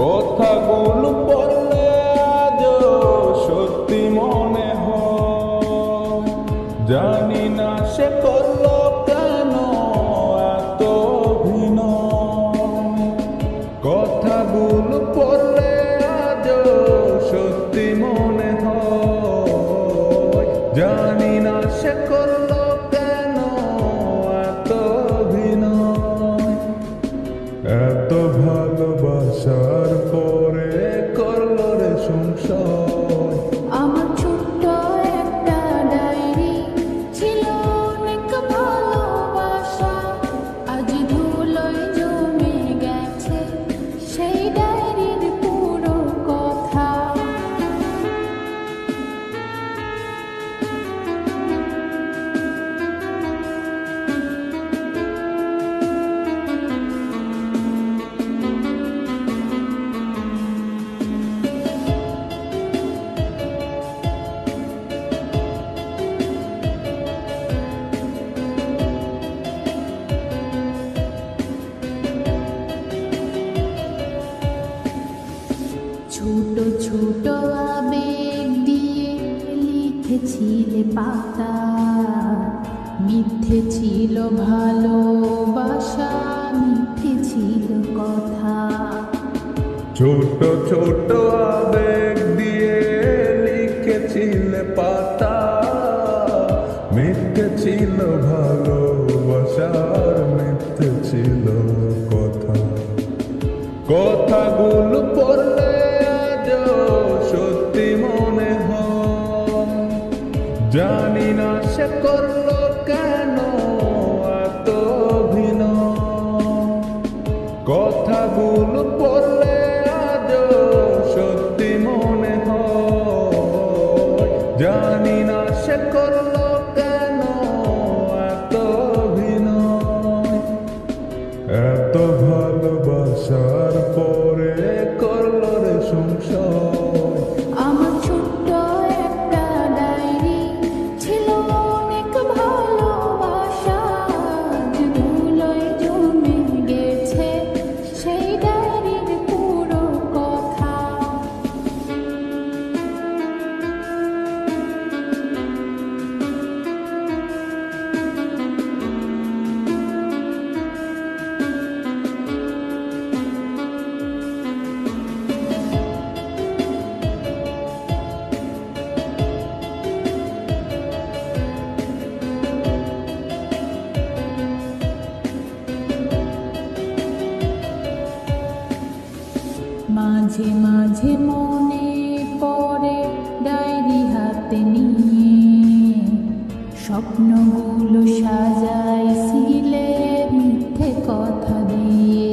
কথাগুলো পড়লে আজও সত্যি মনে হয়। জানি না সে করলো কেন এত অভিনয়। কথাগুলো পড়লে আজও সত্যি মনে হয়। জানি না সে করলো কেন এত অভিনয়। এত ভালোবাসার পরে করলো রে সংশয়। আমার ছোট্ট একটা ডায়েরি ছিল অনেক ভালোবাসা, আজ ধুলোয় জমে গেছে সেই ডায়েরির পুরো কথা। ছোট ছোট আবেগ দিয়ে লিখেছিলে পাতা, মিথ্যে ছিল ভালোবাসা, মিথ্যে ছিল কথা। ছোট ছোট আবেগ দিয়ে লিখেছিলে পাতা, মিথ্যে ছিল ভালোবাসার, মিথ্যে ছিল কথা। কথাগুলো পড়লে আজও সত্যি মনে হয়। জানি না সে করলো কেন এত অভিনয়। কথাগুলো পড়লে আজও সত্যি মনে হয়। জানি না সে করলো কেন এত অভিনয়। এত ভালোবাসার পরে করলো রে সংশয়। আমার ছোট্ট একটা ডায়েরি ছিল অনেক ভালোবাসা, আজ ধুলোয় জমে গেছে সেই ডায়েরির পুরো কথা। মাঝে মাঝে মনে পড়ে ডায়েরি হাতে নিয়ে, স্বপ্নগুলো সাজাইছিলে মিথ্যে কথা দিয়ে।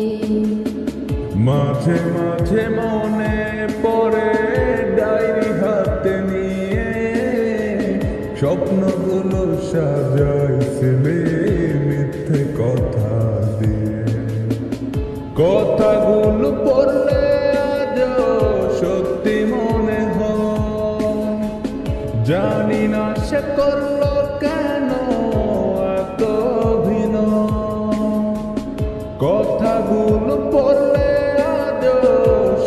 মাঝে মাঝে মনে পড়ে ডায়েরি হাতে নিয়ে, স্বপ্নগুলো সাজাইছিলে মিথ্যে কথা দিয়ে। কথাগুলো পড়লে আজও সত্যি মনে হয়। জানি না সে করলো কেন এত অভিনয়। কথাগুলো পড়লে আজও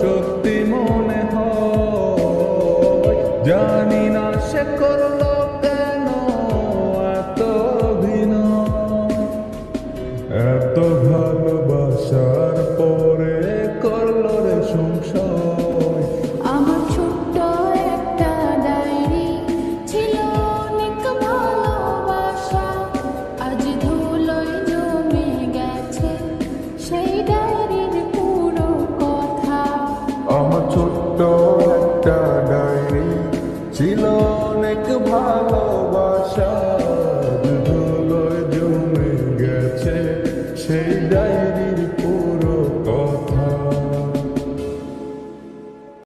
সত্যি মনে হয়। জানি না সে করলো কেন এত অভিনয়। এত ভালোবাসার পরে করলো রে সংশয়। আমার ছোট্ট একটা ডায়েরি ছিল অনেক ভালোবাসা, আজ ধুলোয় জমে গেছে সেই ডায়েরির পুরো কথা। আমার ছোট্ট একটা ডায়েরি ছিল অনেক ভালোবাসা, ধুলোয় জমে গেছে সেই ডায়েরির পুরো